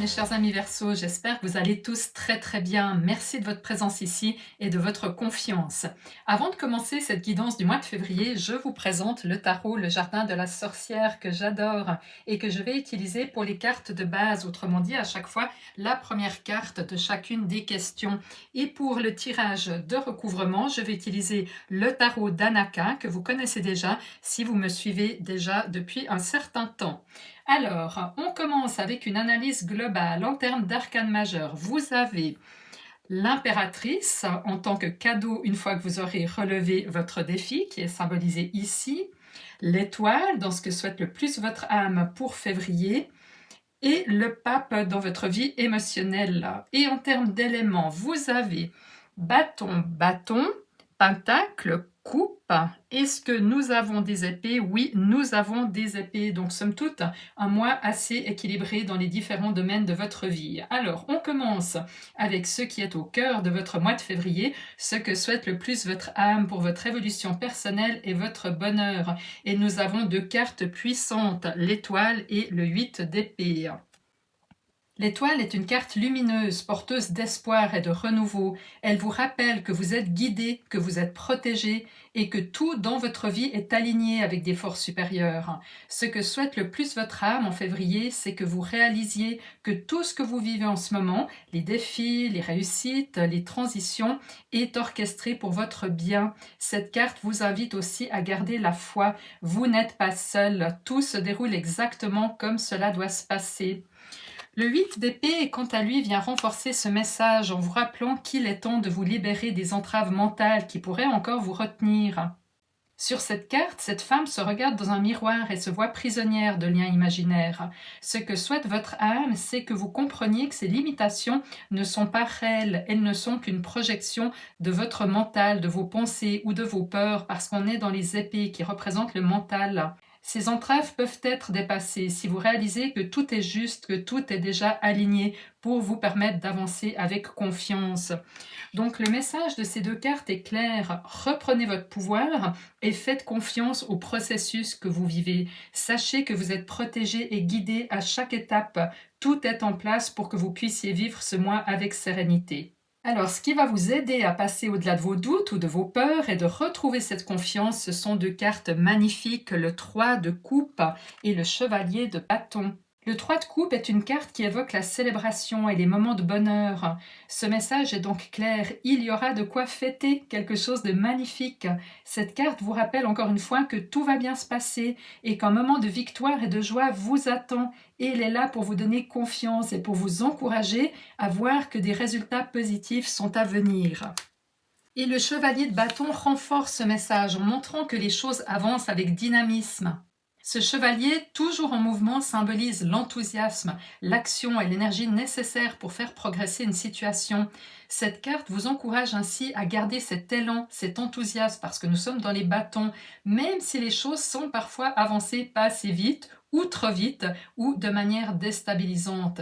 mes chers amis Verseau, j'espère que vous allez tous très bien. Merci de votre présence ici et de votre confiance. Avant de commencer cette guidance du mois de février, je vous présente le tarot, le jardin de la sorcière que j'adore et que je vais utiliser pour les cartes de base, autrement dit à chaque fois la première carte de chacune des questions. Et pour le tirage de recouvrement, je vais utiliser le tarot d'Anaka que vous connaissez déjà si vous me suivez déjà depuis un certain temps. Alors, on commence avec une analyse globale en termes d'arcane majeur. Vous avez l'impératrice en tant que cadeau une fois que vous aurez relevé votre défi qui est symbolisé ici, l'étoile dans ce que souhaite le plus votre âme pour février et le pape dans votre vie émotionnelle. Et en termes d'éléments, vous avez bâton, pentacle, coupe. Est-ce que nous avons des épées? Oui, nous avons des épées. Donc, somme toute, un mois assez équilibré dans les différents domaines de votre vie. Alors, on commence avec ce qui est au cœur de votre mois de février, ce que souhaite le plus votre âme pour votre évolution personnelle et votre bonheur. Et nous avons deux cartes puissantes, l'étoile et le 8 d'épée. L'étoile est une carte lumineuse, porteuse d'espoir et de renouveau. Elle vous rappelle que vous êtes guidé, que vous êtes protégé et que tout dans votre vie est aligné avec des forces supérieures. Ce que souhaite le plus votre âme en février, c'est que vous réalisiez que tout ce que vous vivez en ce moment, les défis, les réussites, les transitions, est orchestré pour votre bien. Cette carte vous invite aussi à garder la foi. Vous n'êtes pas seul. Tout se déroule exactement comme cela doit se passer. Le 8 d'épée, quant à lui, vient renforcer ce message en vous rappelant qu'il est temps de vous libérer des entraves mentales qui pourraient encore vous retenir. Sur cette carte, cette femme se regarde dans un miroir et se voit prisonnière de liens imaginaires. Ce que souhaite votre âme, c'est que vous compreniez que ces limitations ne sont pas réelles, elles ne sont qu'une projection de votre mental, de vos pensées ou de vos peurs, parce qu'on est dans les épées qui représentent le mental. Ces entraves peuvent être dépassées si vous réalisez que tout est juste, que tout est déjà aligné pour vous permettre d'avancer avec confiance. Donc le message de ces deux cartes est clair. Reprenez votre pouvoir et faites confiance au processus que vous vivez. Sachez que vous êtes protégé et guidé à chaque étape. Tout est en place pour que vous puissiez vivre ce mois avec sérénité. Alors, ce qui va vous aider à passer au-delà de vos doutes ou de vos peurs et de retrouver cette confiance, ce sont deux cartes magnifiques, le 3 de coupe et le chevalier de bâton. Le 3 de coupe est une carte qui évoque la célébration et les moments de bonheur. Ce message est donc clair, il y aura de quoi fêter quelque chose de magnifique. Cette carte vous rappelle encore une fois que tout va bien se passer et qu'un moment de victoire et de joie vous attend. Et il est là pour vous donner confiance et pour vous encourager à voir que des résultats positifs sont à venir. Et le chevalier de bâton renforce ce message en montrant que les choses avancent avec dynamisme. Ce chevalier, toujours en mouvement, symbolise l'enthousiasme, l'action et l'énergie nécessaires pour faire progresser une situation. Cette carte vous encourage ainsi à garder cet élan, cet enthousiasme, parce que nous sommes dans les bâtons, même si les choses sont parfois avancées pas assez vite, ou trop vite, ou de manière déstabilisante.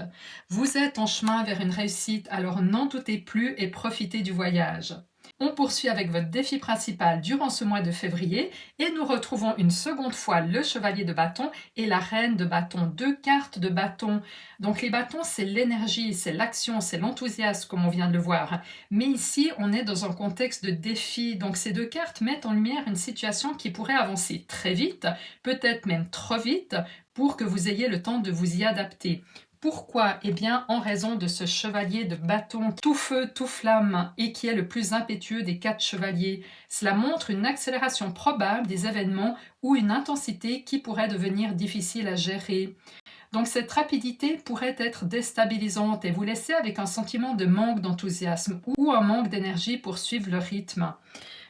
Vous êtes en chemin vers une réussite, alors n'en doutez plus et profitez du voyage. On poursuit avec votre défi principal durant ce mois de février et nous retrouvons une seconde fois le chevalier de bâton et la reine de bâton, deux cartes de bâton. Donc les bâtons, c'est l'énergie, c'est l'action, c'est l'enthousiasme comme on vient de le voir. Mais ici, on est dans un contexte de défi. Donc ces deux cartes mettent en lumière une situation qui pourrait avancer très vite, peut-être même trop vite, pour que vous ayez le temps de vous y adapter. Pourquoi? Eh bien, en raison de ce chevalier de bâton tout feu, tout flamme et qui est le plus impétueux des 4 chevaliers. Cela montre une accélération probable des événements ou une intensité qui pourrait devenir difficile à gérer. Donc cette rapidité pourrait être déstabilisante et vous laisser avec un sentiment de manque d'enthousiasme ou un manque d'énergie pour suivre le rythme.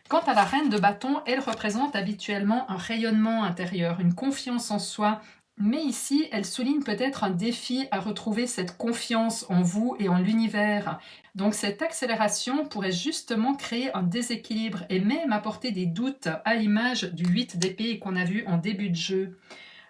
Quant à la reine de bâton, elle représente habituellement un rayonnement intérieur, une confiance en soi, mais ici, elle souligne peut-être un défi à retrouver cette confiance en vous et en l'univers. Donc cette accélération pourrait justement créer un déséquilibre et même apporter des doutes à l'image du 8 d'épée qu'on a vu en début de jeu.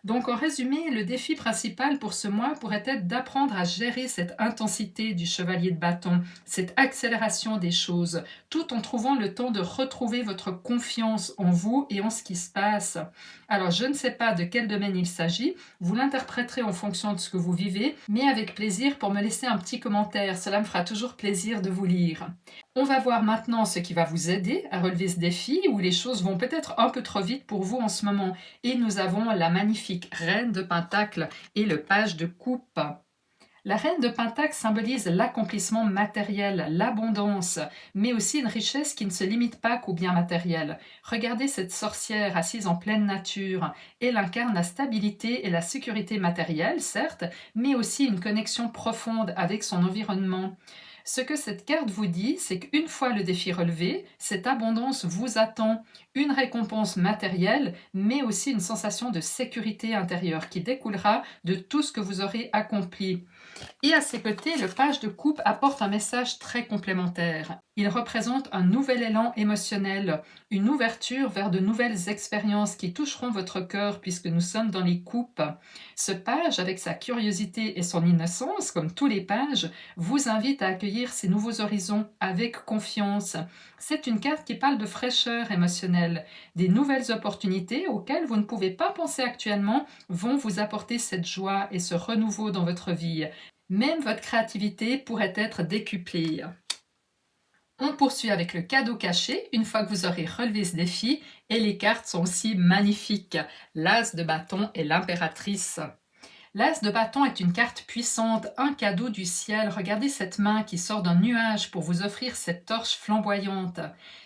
Donc en résumé, le défi principal pour ce mois pourrait être d'apprendre à gérer cette intensité du chevalier de bâton, cette accélération des choses, tout en trouvant le temps de retrouver votre confiance en vous et en ce qui se passe. Alors je ne sais pas de quel domaine il s'agit, vous l'interpréterez en fonction de ce que vous vivez, mais avec plaisir pour me laisser un petit commentaire, cela me fera toujours plaisir de vous lire. On va voir maintenant ce qui va vous aider à relever ce défi, où les choses vont peut-être un peu trop vite pour vous en ce moment. Et nous avons la magnifique reine de Pentacle et le page de coupe. La reine de Pentacle symbolise l'accomplissement matériel, l'abondance, mais aussi une richesse qui ne se limite pas qu'aux biens matériels. Regardez cette sorcière assise en pleine nature. Elle incarne la stabilité et la sécurité matérielle, certes, mais aussi une connexion profonde avec son environnement. Ce que cette carte vous dit, c'est qu'une fois le défi relevé, cette abondance vous attend, une récompense matérielle, mais aussi une sensation de sécurité intérieure qui découlera de tout ce que vous aurez accompli. Et à ses côtés, le page de coupe apporte un message très complémentaire. Il représente un nouvel élan émotionnel, une ouverture vers de nouvelles expériences qui toucheront votre cœur puisque nous sommes dans les coupes. Ce page, avec sa curiosité et son innocence, comme tous les pages, vous invite à accueillir ces nouveaux horizons avec confiance. C'est une carte qui parle de fraîcheur émotionnelle. Des nouvelles opportunités auxquelles vous ne pouvez pas penser actuellement vont vous apporter cette joie et ce renouveau dans votre vie. Même votre créativité pourrait être décuplée. On poursuit avec le cadeau caché une fois que vous aurez relevé ce défi et les cartes sont aussi magnifiques. L'as de bâton et l'impératrice. L'as de bâton est une carte puissante, un cadeau du ciel. Regardez cette main qui sort d'un nuage pour vous offrir cette torche flamboyante.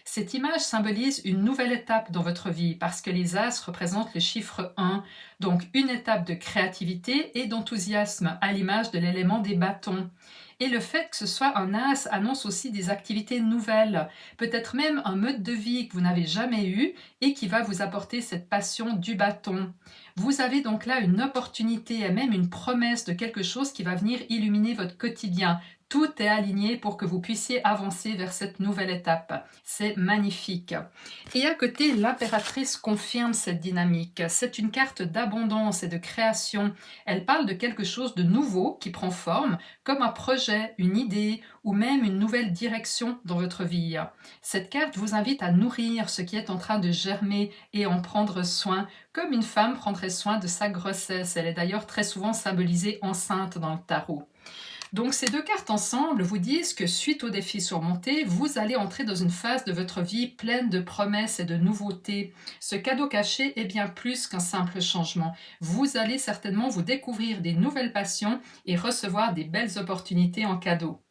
Cette image symbolise une nouvelle étape dans votre vie parce que les as représentent le chiffre 1, donc une étape de créativité et d'enthousiasme à l'image de l'élément des bâtons. Et le fait que ce soit un as annonce aussi des activités nouvelles, peut-être même un mode de vie que vous n'avez jamais eu et qui va vous apporter cette passion du bâton. Vous avez donc là une opportunité et même une promesse de quelque chose qui va venir illuminer votre quotidien. Tout est aligné pour que vous puissiez avancer vers cette nouvelle étape. C'est magnifique. Et à côté, l'impératrice confirme cette dynamique. C'est une carte d'abondance et de création. Elle parle de quelque chose de nouveau qui prend forme, comme un projet, une idée ou même une nouvelle direction dans votre vie. Cette carte vous invite à nourrir ce qui est en train de germer et en prendre soin, comme une femme prendrait soin de sa grossesse. Elle est d'ailleurs très souvent symbolisée enceinte dans le tarot. Donc ces deux cartes ensemble vous disent que suite aux défis surmontés, vous allez entrer dans une phase de votre vie pleine de promesses et de nouveautés. Ce cadeau caché est bien plus qu'un simple changement. Vous allez certainement vous découvrir des nouvelles passions et recevoir des belles opportunités en cadeau.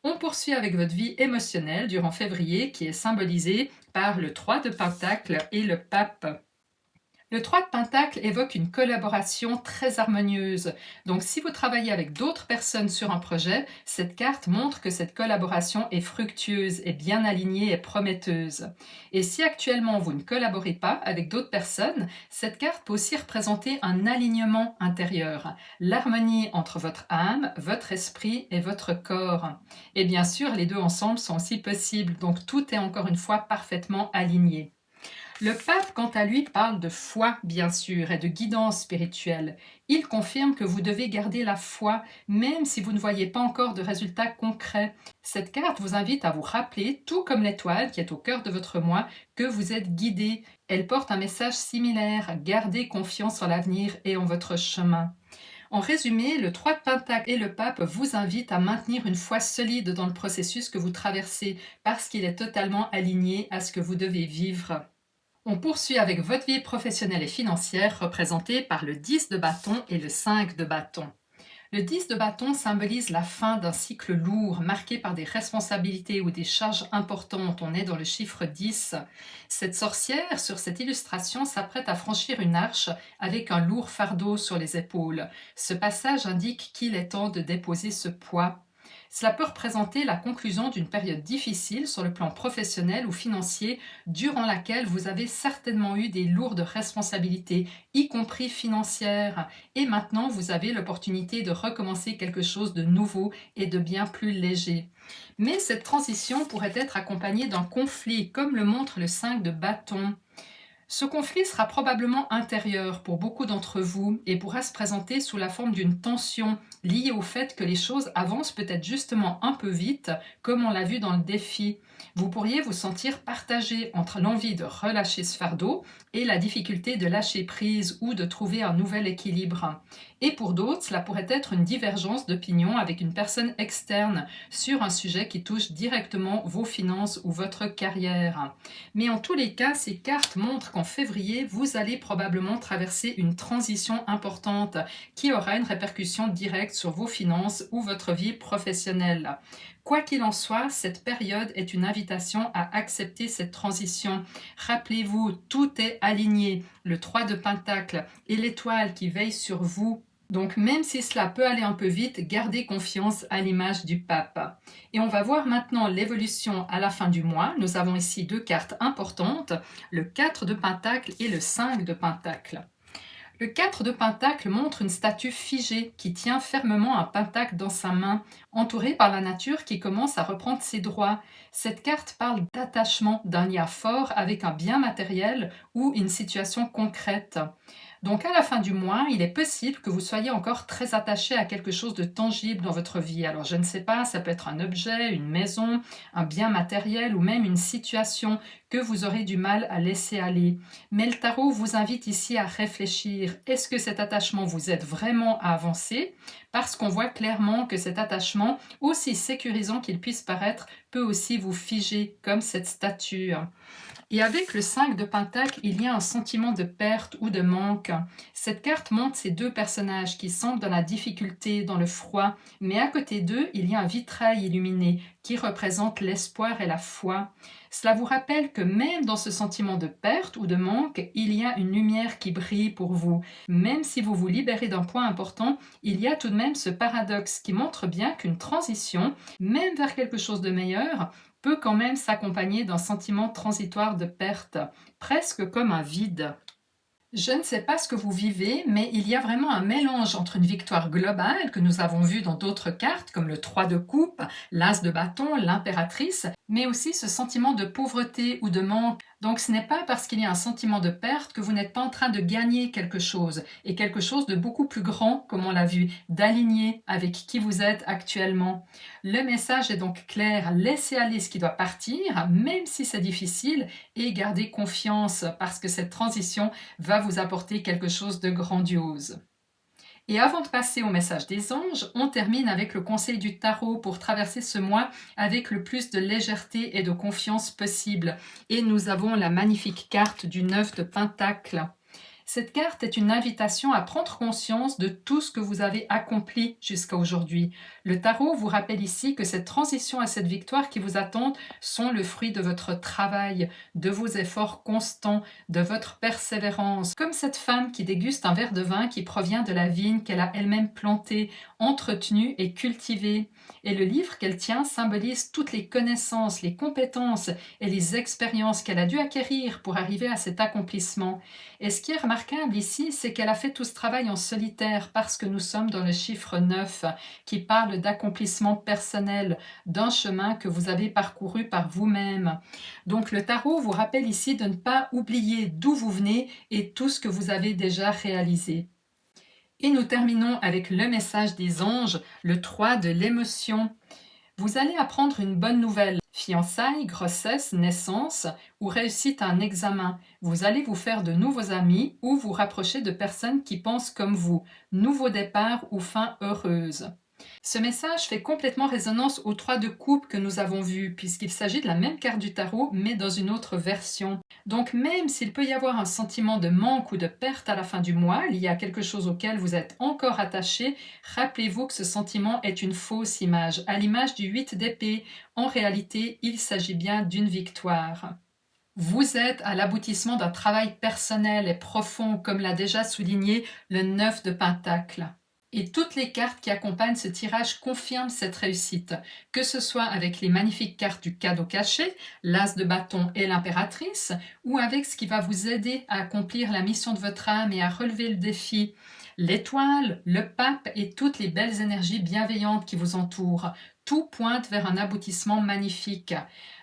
On poursuit avec votre vie émotionnelle durant février qui est symbolisée par le 3 de Pentacle et le Pape. Le 3 de Pentacle évoque une collaboration très harmonieuse. Donc si vous travaillez avec d'autres personnes sur un projet, cette carte montre que cette collaboration est fructueuse, est bien alignée et prometteuse. Et si actuellement vous ne collaborez pas avec d'autres personnes, cette carte peut aussi représenter un alignement intérieur, l'harmonie entre votre âme, votre esprit et votre corps. Et bien sûr, les deux ensemble sont aussi possibles, donc tout est encore une fois parfaitement aligné. Le pape, quant à lui, parle de foi, bien sûr, et de guidance spirituelle. Il confirme que vous devez garder la foi, même si vous ne voyez pas encore de résultats concrets. Cette carte vous invite à vous rappeler, tout comme l'étoile qui est au cœur de votre moi, que vous êtes guidé. Elle porte un message similaire, gardez confiance en l'avenir et en votre chemin. En résumé, le 3 de Pentacle et le Pape vous invitent à maintenir une foi solide dans le processus que vous traversez, parce qu'il est totalement aligné à ce que vous devez vivre. On poursuit avec votre vie professionnelle et financière représentée par le 10 de bâton et le 5 de bâton. Le 10 de bâton symbolise la fin d'un cycle lourd marqué par des responsabilités ou des charges importantes. On est dans le chiffre 10. Cette sorcière, sur cette illustration, s'apprête à franchir une arche avec un lourd fardeau sur les épaules. Ce passage indique qu'il est temps de déposer ce poids. Cela peut représenter la conclusion d'une période difficile sur le plan professionnel ou financier, durant laquelle vous avez certainement eu des lourdes responsabilités, y compris financières, et maintenant vous avez l'opportunité de recommencer quelque chose de nouveau et de bien plus léger. Mais cette transition pourrait être accompagnée d'un conflit, comme le montre le 5 de bâton. Ce conflit sera probablement intérieur pour beaucoup d'entre vous et pourra se présenter sous la forme d'une tension liée au fait que les choses avancent peut-être justement un peu vite, comme on l'a vu dans le défi. Vous pourriez vous sentir partagé entre l'envie de relâcher ce fardeau et la difficulté de lâcher prise ou de trouver un nouvel équilibre. Et pour d'autres, cela pourrait être une divergence d'opinion avec une personne externe sur un sujet qui touche directement vos finances ou votre carrière. Mais en tous les cas, ces cartes montrent qu'en février, vous allez probablement traverser une transition importante qui aura une répercussion directe sur vos finances ou votre vie professionnelle. Quoi qu'il en soit, cette période est une invitation à accepter cette transition. Rappelez-vous, tout est aligné. Le 3 de Pentacle et l'étoile qui veille sur vous. Donc même si cela peut aller un peu vite, gardez confiance à l'image du pape. Et on va voir maintenant l'évolution à la fin du mois. Nous avons ici deux cartes importantes, le 4 de Pentacle et le 5 de Pentacle. Le 4 de Pentacle montre une statue figée qui tient fermement un pentacle dans sa main, entourée par la nature qui commence à reprendre ses droits. Cette carte parle d'attachement, d'un lien fort avec un bien matériel ou une situation concrète. Donc à la fin du mois, il est possible que vous soyez encore très attaché à quelque chose de tangible dans votre vie. Alors je ne sais pas, ça peut être un objet, une maison, un bien matériel ou même une situation que vous aurez du mal à laisser aller. Mais le tarot vous invite ici à réfléchir. Est-ce que cet attachement vous aide vraiment à avancer? Parce qu'on voit clairement que cet attachement, aussi sécurisant qu'il puisse paraître, peut aussi vous figer comme cette statue. Et avec le 5 de Pentacle, il y a un sentiment de perte ou de manque. Cette carte montre ces deux personnages qui semblent dans la difficulté, dans le froid, mais à côté d'eux, il y a un vitrail illuminé qui représente l'espoir et la foi. Cela vous rappelle que même dans ce sentiment de perte ou de manque, il y a une lumière qui brille pour vous. Même si vous vous libérez d'un point important, il y a tout de même ce paradoxe qui montre bien qu'une transition, même vers quelque chose de meilleur, peut quand même s'accompagner d'un sentiment transitoire de perte, presque comme un vide. Je ne sais pas ce que vous vivez, mais il y a vraiment un mélange entre une victoire globale que nous avons vue dans d'autres cartes, comme le 3 de coupe, l'As de bâton, l'impératrice, mais aussi ce sentiment de pauvreté ou de manque. Donc ce n'est pas parce qu'il y a un sentiment de perte que vous n'êtes pas en train de gagner quelque chose, et quelque chose de beaucoup plus grand, comme on l'a vu, d'aligner avec qui vous êtes actuellement. Le message est donc clair, laissez aller ce qui doit partir, même si c'est difficile, et gardez confiance, parce que cette transition va vous apporter quelque chose de grandiose. Et avant de passer au message des anges, on termine avec le conseil du tarot pour traverser ce mois avec le plus de légèreté et de confiance possible. Et nous avons la magnifique carte du 9 de Pentacle. Cette carte est une invitation à prendre conscience de tout ce que vous avez accompli jusqu'à aujourd'hui. Le tarot vous rappelle ici que cette transition et cette victoire qui vous attendent sont le fruit de votre travail, de vos efforts constants, de votre persévérance. Comme cette femme qui déguste un verre de vin qui provient de la vigne qu'elle a elle-même plantée, entretenue et cultivée. Et le livre qu'elle tient symbolise toutes les connaissances, les compétences et les expériences qu'elle a dû acquérir pour arriver à cet accomplissement. Et ce qui est remarquable ici, c'est qu'elle a fait tout ce travail en solitaire parce que nous sommes dans le chiffre 9 qui parle d'accomplissement personnel, d'un chemin que vous avez parcouru par vous-même. Donc le tarot vous rappelle ici de ne pas oublier d'où vous venez et tout ce que vous avez déjà réalisé. Et nous terminons avec le message des anges, le 3 de l'émotion. Vous allez apprendre une bonne nouvelle. Fiançailles, grossesse, naissance ou réussite à un examen. Vous allez vous faire de nouveaux amis ou vous rapprocher de personnes qui pensent comme vous. Nouveau départ ou fin heureuse. Ce message fait complètement résonance aux 3 de coupe que nous avons vus, puisqu'il s'agit de la même carte du tarot, mais dans une autre version. Donc même s'il peut y avoir un sentiment de manque ou de perte à la fin du mois, lié à quelque chose auquel vous êtes encore attaché, rappelez-vous que ce sentiment est une fausse image, à l'image du 8 d'épée. En réalité, il s'agit bien d'une victoire. Vous êtes à l'aboutissement d'un travail personnel et profond, comme l'a déjà souligné le 9 de Pentacle. Et toutes les cartes qui accompagnent ce tirage confirment cette réussite, que ce soit avec les magnifiques cartes du cadeau caché, l'As de bâton et l'impératrice, ou avec ce qui va vous aider à accomplir la mission de votre âme et à relever le défi, l'étoile, le pape et toutes les belles énergies bienveillantes qui vous entourent. tout pointe vers un aboutissement magnifique.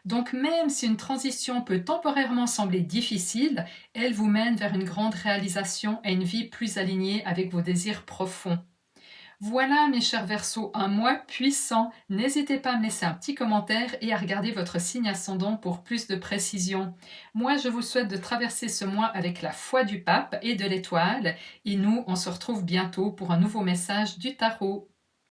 Donc même si une transition peut temporairement sembler difficile, elle vous mène vers une grande réalisation et une vie plus alignée avec vos désirs profonds. Voilà mes chers Verseaux, un mois puissant. N'hésitez pas à me laisser un petit commentaire et à regarder votre signe ascendant pour plus de précision. Moi, je vous souhaite de traverser ce mois avec la foi du pape et de l'étoile. Et nous, on se retrouve bientôt pour un nouveau message du tarot.